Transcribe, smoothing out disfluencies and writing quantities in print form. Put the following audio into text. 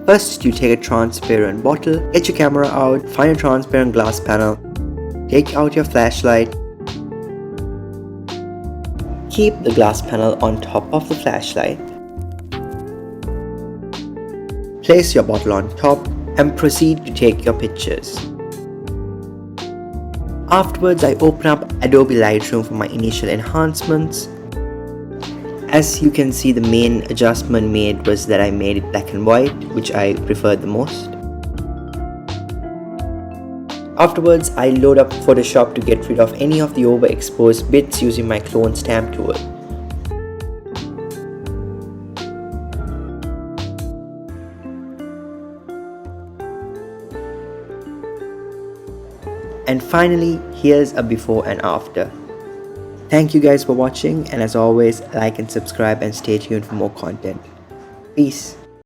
First, you take a transparent bottle, get your camera out, find a transparent glass panel, take out your flashlight, keep the glass panel on top of the flashlight, place your bottle on top, and proceed to take your pictures. Afterwards, I open up Adobe Lightroom for my initial enhancements. As you can see, the main adjustment made was that I made it black and white, which I preferred the most. Afterwards, I load up Photoshop to get rid of any of the overexposed bits using my clone stamp tool. And finally, here's a before and after. Thank you guys for watching, and as always, like and subscribe and stay tuned for more content. Peace.